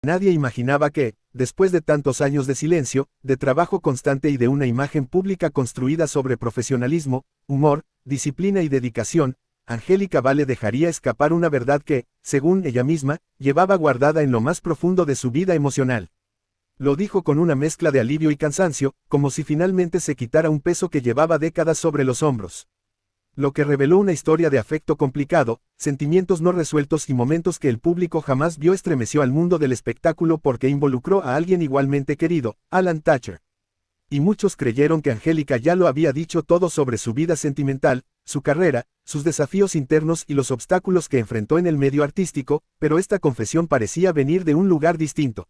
Nadie imaginaba que, después de tantos años de silencio, de trabajo constante y de una imagen pública construida sobre profesionalismo, humor, disciplina y dedicación, Angélica Vale dejaría escapar una verdad que, según ella misma, llevaba guardada en lo más profundo de su vida emocional. Lo dijo con una mezcla de alivio y cansancio, como si finalmente se quitara un peso que llevaba décadas sobre los hombros. Lo que reveló una historia de afecto complicado, sentimientos no resueltos y momentos que el público jamás vio estremeció al mundo del espectáculo porque involucró a alguien igualmente querido, Alan Thatcher. Y muchos creyeron que Angélica ya lo había dicho todo sobre su vida sentimental, su carrera, sus desafíos internos y los obstáculos que enfrentó en el medio artístico, pero esta confesión parecía venir de un lugar distinto.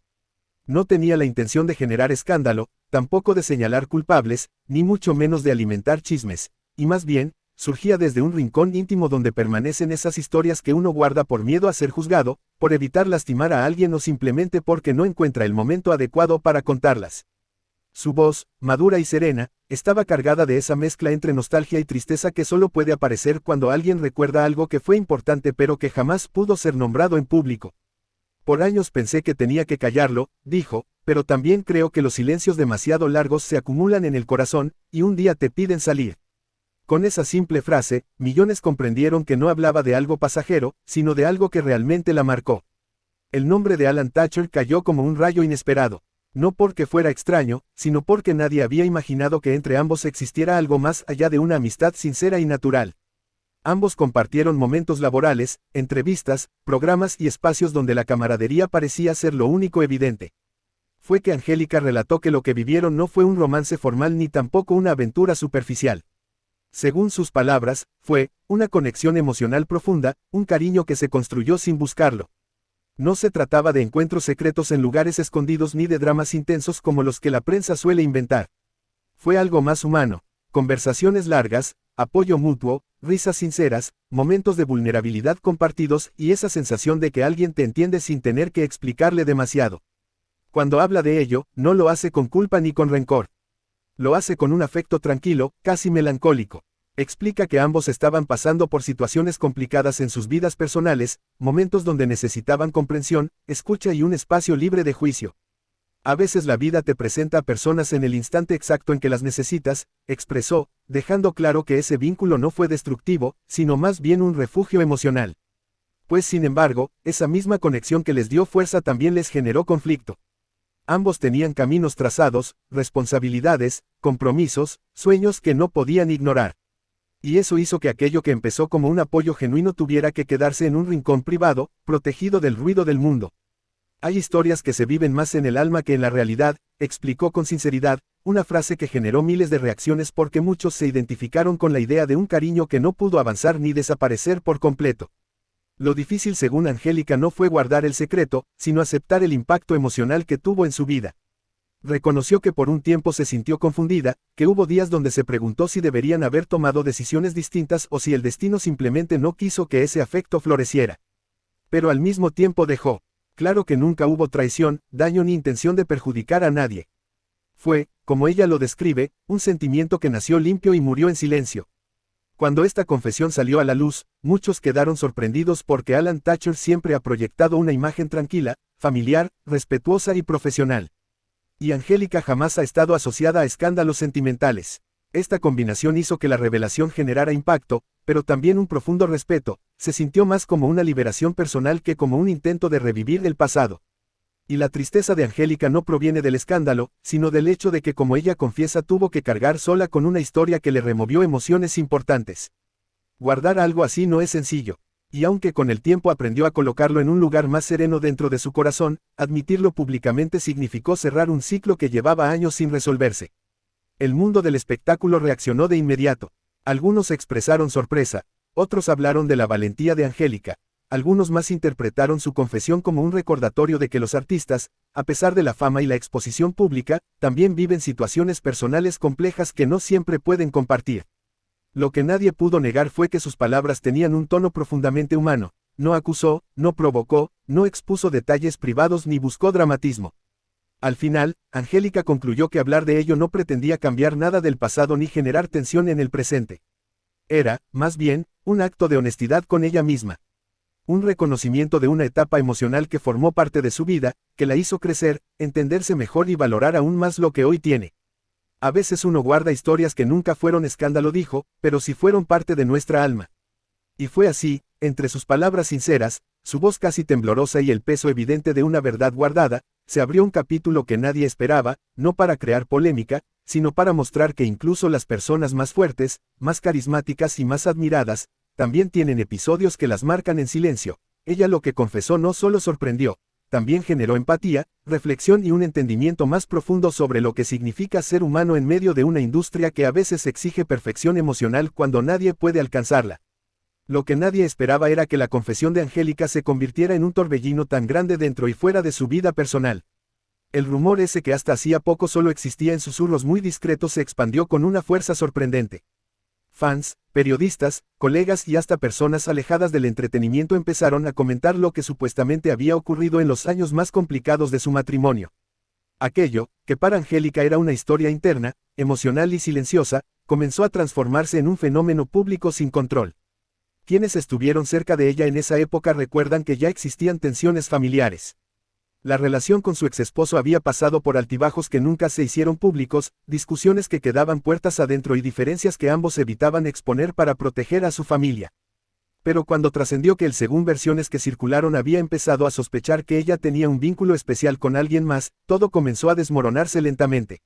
No tenía la intención de generar escándalo, tampoco de señalar culpables, ni mucho menos de alimentar chismes, y más bien, surgía desde un rincón íntimo donde permanecen esas historias que uno guarda por miedo a ser juzgado, por evitar lastimar a alguien o simplemente porque no encuentra el momento adecuado para contarlas. Su voz, madura y serena, estaba cargada de esa mezcla entre nostalgia y tristeza que solo puede aparecer cuando alguien recuerda algo que fue importante pero que jamás pudo ser nombrado en público. Por años pensé que tenía que callarlo, dijo, pero también creo que los silencios demasiado largos se acumulan en el corazón, y un día te piden salir. Con esa simple frase, millones comprendieron que no hablaba de algo pasajero, sino de algo que realmente la marcó. El nombre de Alan Thatcher cayó como un rayo inesperado. No porque fuera extraño, sino porque nadie había imaginado que entre ambos existiera algo más allá de una amistad sincera y natural. Ambos compartieron momentos laborales, entrevistas, programas y espacios donde la camaradería parecía ser lo único evidente. Fue que Angélica relató que lo que vivieron no fue un romance formal ni tampoco una aventura superficial. Según sus palabras, fue una conexión emocional profunda, un cariño que se construyó sin buscarlo. No se trataba de encuentros secretos en lugares escondidos ni de dramas intensos como los que la prensa suele inventar. Fue algo más humano, conversaciones largas, apoyo mutuo, risas sinceras, momentos de vulnerabilidad compartidos y esa sensación de que alguien te entiende sin tener que explicarle demasiado. Cuando habla de ello, no lo hace con culpa ni con rencor. Lo hace con un afecto tranquilo, casi melancólico. Explica que ambos estaban pasando por situaciones complicadas en sus vidas personales, momentos donde necesitaban comprensión, escucha y un espacio libre de juicio. A veces la vida te presenta a personas en el instante exacto en que las necesitas, expresó, dejando claro que ese vínculo no fue destructivo, sino más bien un refugio emocional. Pues sin embargo, esa misma conexión que les dio fuerza también les generó conflicto. Ambos tenían caminos trazados, responsabilidades, compromisos, sueños que no podían ignorar. Y eso hizo que aquello que empezó como un apoyo genuino tuviera que quedarse en un rincón privado, protegido del ruido del mundo. Hay historias que se viven más en el alma que en la realidad, explicó con sinceridad, una frase que generó miles de reacciones porque muchos se identificaron con la idea de un cariño que no pudo avanzar ni desaparecer por completo. Lo difícil según Angélica no fue guardar el secreto, sino aceptar el impacto emocional que tuvo en su vida. Reconoció que por un tiempo se sintió confundida, que hubo días donde se preguntó si deberían haber tomado decisiones distintas o si el destino simplemente no quiso que ese afecto floreciera. Pero al mismo tiempo dejó claro que nunca hubo traición, daño ni intención de perjudicar a nadie. Fue, como ella lo describe, un sentimiento que nació limpio y murió en silencio. Cuando esta confesión salió a la luz, muchos quedaron sorprendidos porque Alan Thatcher siempre ha proyectado una imagen tranquila, familiar, respetuosa y profesional. Y Angélica jamás ha estado asociada a escándalos sentimentales. Esta combinación hizo que la revelación generara impacto, pero también un profundo respeto, se sintió más como una liberación personal que como un intento de revivir el pasado. Y la tristeza de Angélica no proviene del escándalo, sino del hecho de que como ella confiesa tuvo que cargar sola con una historia que le removió emociones importantes. Guardar algo así no es sencillo. Y aunque con el tiempo aprendió a colocarlo en un lugar más sereno dentro de su corazón, admitirlo públicamente significó cerrar un ciclo que llevaba años sin resolverse. El mundo del espectáculo reaccionó de inmediato. Algunos expresaron sorpresa, otros hablaron de la valentía de Angélica, algunos más interpretaron su confesión como un recordatorio de que los artistas, a pesar de la fama y la exposición pública, también viven situaciones personales complejas que no siempre pueden compartir. Lo que nadie pudo negar fue que sus palabras tenían un tono profundamente humano, no acusó, no provocó, no expuso detalles privados ni buscó dramatismo. Al final, Angélica concluyó que hablar de ello no pretendía cambiar nada del pasado ni generar tensión en el presente. Era, más bien, un acto de honestidad con ella misma. Un reconocimiento de una etapa emocional que formó parte de su vida, que la hizo crecer, entenderse mejor y valorar aún más lo que hoy tiene. A veces uno guarda historias que nunca fueron escándalo, dijo, pero sí fueron parte de nuestra alma. Y fue así, entre sus palabras sinceras, su voz casi temblorosa y el peso evidente de una verdad guardada, se abrió un capítulo que nadie esperaba, no para crear polémica, sino para mostrar que incluso las personas más fuertes, más carismáticas y más admiradas, también tienen episodios que las marcan en silencio. Ella lo que confesó no solo sorprendió, también generó empatía, reflexión y un entendimiento más profundo sobre lo que significa ser humano en medio de una industria que a veces exige perfección emocional cuando nadie puede alcanzarla. Lo que nadie esperaba era que la confesión de Angélica se convirtiera en un torbellino tan grande dentro y fuera de su vida personal. El rumor ese que hasta hacía poco solo existía en susurros muy discretos se expandió con una fuerza sorprendente. Fans, periodistas, colegas y hasta personas alejadas del entretenimiento empezaron a comentar lo que supuestamente había ocurrido en los años más complicados de su matrimonio. Aquello, que para Angélica era una historia interna, emocional y silenciosa, comenzó a transformarse en un fenómeno público sin control. Quienes estuvieron cerca de ella en esa época recuerdan que ya existían tensiones familiares. La relación con su exesposo había pasado por altibajos que nunca se hicieron públicos, discusiones que quedaban puertas adentro y diferencias que ambos evitaban exponer para proteger a su familia. Pero cuando trascendió que él, según versiones que circularon, había empezado a sospechar que ella tenía un vínculo especial con alguien más, todo comenzó a desmoronarse lentamente.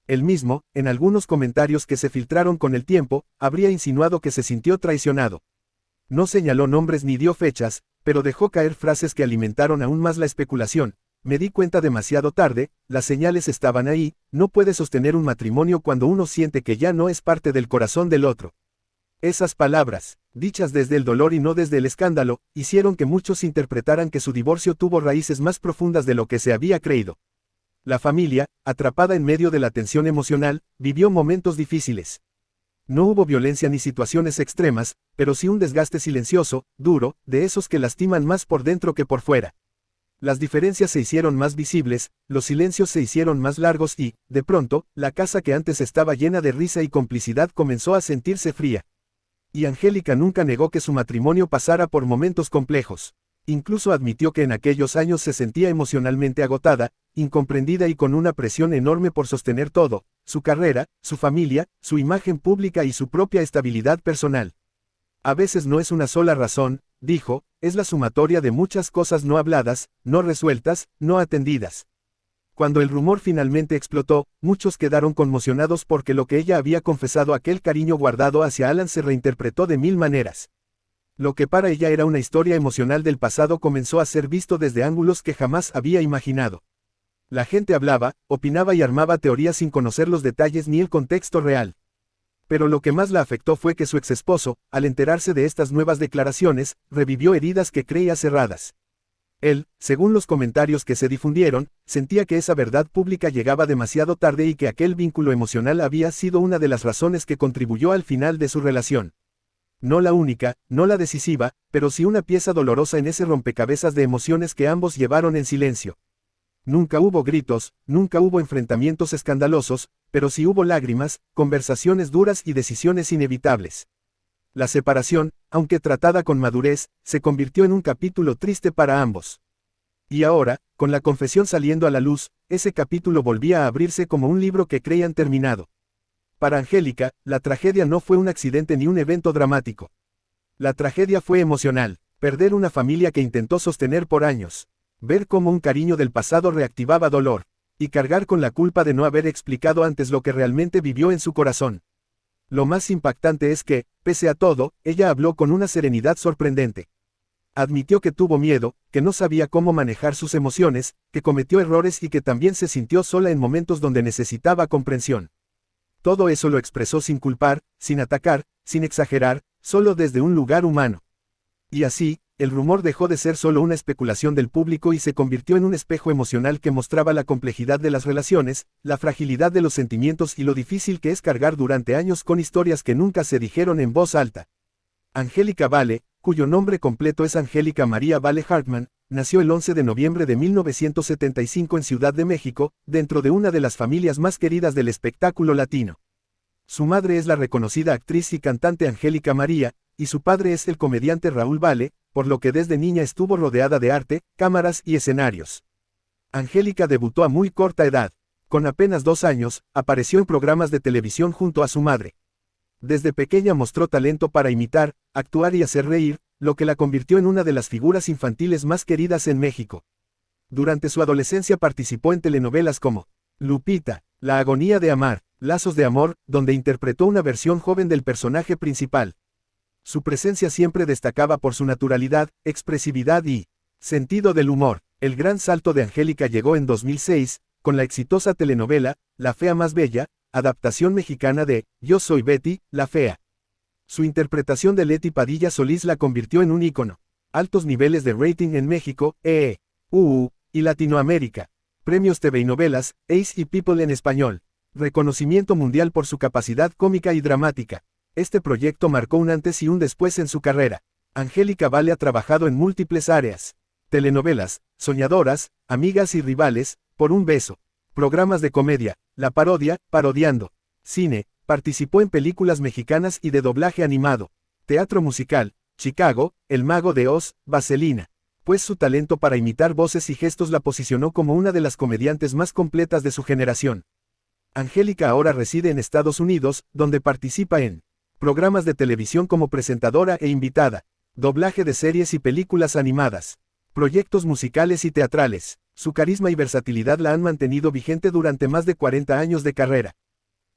Él mismo, en algunos comentarios que se filtraron con el tiempo, habría insinuado que se sintió traicionado. No señaló nombres ni dio fechas, pero dejó caer frases que alimentaron aún más la especulación. Me di cuenta demasiado tarde, las señales estaban ahí, no puede sostener un matrimonio cuando uno siente que ya no es parte del corazón del otro. Esas palabras, dichas desde el dolor y no desde el escándalo, hicieron que muchos interpretaran que su divorcio tuvo raíces más profundas de lo que se había creído. La familia, atrapada en medio de la tensión emocional, vivió momentos difíciles. No hubo violencia ni situaciones extremas, pero sí un desgaste silencioso, duro, de esos que lastiman más por dentro que por fuera. Las diferencias se hicieron más visibles, los silencios se hicieron más largos y, de pronto, la casa que antes estaba llena de risa y complicidad comenzó a sentirse fría. Y Angélica nunca negó que su matrimonio pasara por momentos complejos. Incluso admitió que en aquellos años se sentía emocionalmente agotada, incomprendida y con una presión enorme por sostener todo, su carrera, su familia, su imagen pública y su propia estabilidad personal. A veces no es una sola razón, dijo, es la sumatoria de muchas cosas no habladas, no resueltas, no atendidas. Cuando el rumor finalmente explotó, muchos quedaron conmocionados porque lo que ella había confesado, aquel cariño guardado hacia Alan, se reinterpretó de mil maneras. Lo que para ella era una historia emocional del pasado comenzó a ser visto desde ángulos que jamás había imaginado. La gente hablaba, opinaba y armaba teorías sin conocer los detalles ni el contexto real. Pero lo que más la afectó fue que su exesposo, al enterarse de estas nuevas declaraciones, revivió heridas que creía cerradas. Él, según los comentarios que se difundieron, sentía que esa verdad pública llegaba demasiado tarde y que aquel vínculo emocional había sido una de las razones que contribuyó al final de su relación. No la única, no la decisiva, pero sí una pieza dolorosa en ese rompecabezas de emociones que ambos llevaron en silencio. Nunca hubo gritos, nunca hubo enfrentamientos escandalosos, pero sí hubo lágrimas, conversaciones duras y decisiones inevitables. La separación, aunque tratada con madurez, se convirtió en un capítulo triste para ambos. Y ahora, con la confesión saliendo a la luz, ese capítulo volvía a abrirse como un libro que creían terminado. Para Angélica, la tragedia no fue un accidente ni un evento dramático. La tragedia fue emocional, perder una familia que intentó sostener por años, ver cómo un cariño del pasado reactivaba dolor, y cargar con la culpa de no haber explicado antes lo que realmente vivió en su corazón. Lo más impactante es que, pese a todo, ella habló con una serenidad sorprendente. Admitió que tuvo miedo, que no sabía cómo manejar sus emociones, que cometió errores y que también se sintió sola en momentos donde necesitaba comprensión. Todo eso lo expresó sin culpar, sin atacar, sin exagerar, solo desde un lugar humano. Y así, el rumor dejó de ser solo una especulación del público y se convirtió en un espejo emocional que mostraba la complejidad de las relaciones, la fragilidad de los sentimientos y lo difícil que es cargar durante años con historias que nunca se dijeron en voz alta. Angélica Vale, cuyo nombre completo es Angélica María Vale Hartman, nació el 11 de noviembre de 1975 en Ciudad de México, dentro de una de las familias más queridas del espectáculo latino. Su madre es la reconocida actriz y cantante Angélica María, y su padre es el comediante Raúl Vale, por lo que desde niña estuvo rodeada de arte, cámaras y escenarios. Angélica debutó a muy corta edad. Con apenas 2 años, apareció en programas de televisión junto a su madre. Desde pequeña mostró talento para imitar, actuar y hacer reír, lo que la convirtió en una de las figuras infantiles más queridas en México. Durante su adolescencia participó en telenovelas como Lupita, La agonía de amar, Lazos de amor, donde interpretó una versión joven del personaje principal. Su presencia siempre destacaba por su naturalidad, expresividad y sentido del humor. El gran salto de Angélica llegó en 2006, con la exitosa telenovela La fea más bella, adaptación mexicana de Yo soy Betty, la fea. Su interpretación de Leti Padilla Solís la convirtió en un ícono. Altos niveles de rating en México, y Latinoamérica. Premios TV y novelas, Ace y People en español. Reconocimiento mundial por su capacidad cómica y dramática. Este proyecto marcó un antes y un después en su carrera. Angélica Vale ha trabajado en múltiples áreas. Telenovelas, Soñadoras, Amigas y Rivales, Por un beso. Programas de comedia, La parodia, Parodiando. Cine, participó en películas mexicanas y de doblaje animado. Teatro musical, Chicago, El Mago de Oz, Vaselina. Pues su talento para imitar voces y gestos la posicionó como una de las comediantes más completas de su generación. Angélica ahora reside en Estados Unidos, donde participa en programas de televisión como presentadora e invitada, doblaje de series y películas animadas, proyectos musicales y teatrales. Su carisma y versatilidad la han mantenido vigente durante más de 40 años de carrera.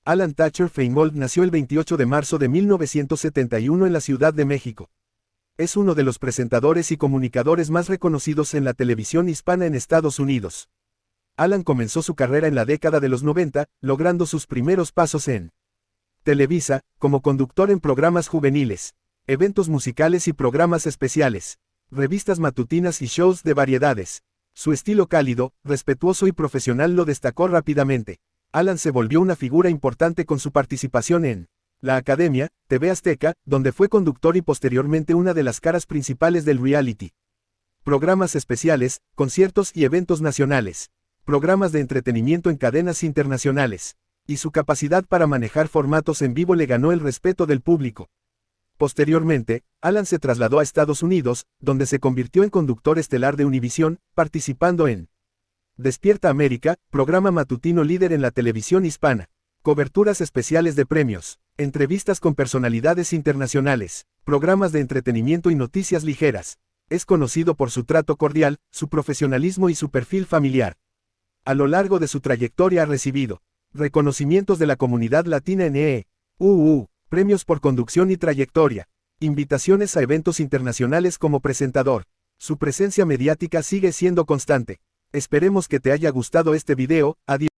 Alan Thatcher Feingold nació el 28 de marzo de 1971 en la Ciudad de México. Es uno de los presentadores y comunicadores más reconocidos en la televisión hispana en Estados Unidos. Alan comenzó su carrera en la década de los 90, logrando sus primeros pasos en Televisa, como conductor en programas juveniles, eventos musicales y programas especiales, revistas matutinas y shows de variedades. Su estilo cálido, respetuoso y profesional lo destacó rápidamente. Alan se volvió una figura importante con su participación en La Academia, TV Azteca, donde fue conductor y posteriormente una de las caras principales del reality. Programas especiales, conciertos y eventos nacionales. Programas de entretenimiento en cadenas internacionales. Y su capacidad para manejar formatos en vivo le ganó el respeto del público. Posteriormente, Alan se trasladó a Estados Unidos, donde se convirtió en conductor estelar de Univisión, participando en Despierta América, programa matutino líder en la televisión hispana. Coberturas especiales de premios, entrevistas con personalidades internacionales, programas de entretenimiento y noticias ligeras. Es conocido por su trato cordial, su profesionalismo y su perfil familiar. A lo largo de su trayectoria ha recibido reconocimientos de la comunidad latina en premios por conducción y trayectoria, invitaciones a eventos internacionales como presentador. Su presencia mediática sigue siendo constante. Esperemos que te haya gustado este video. Adiós.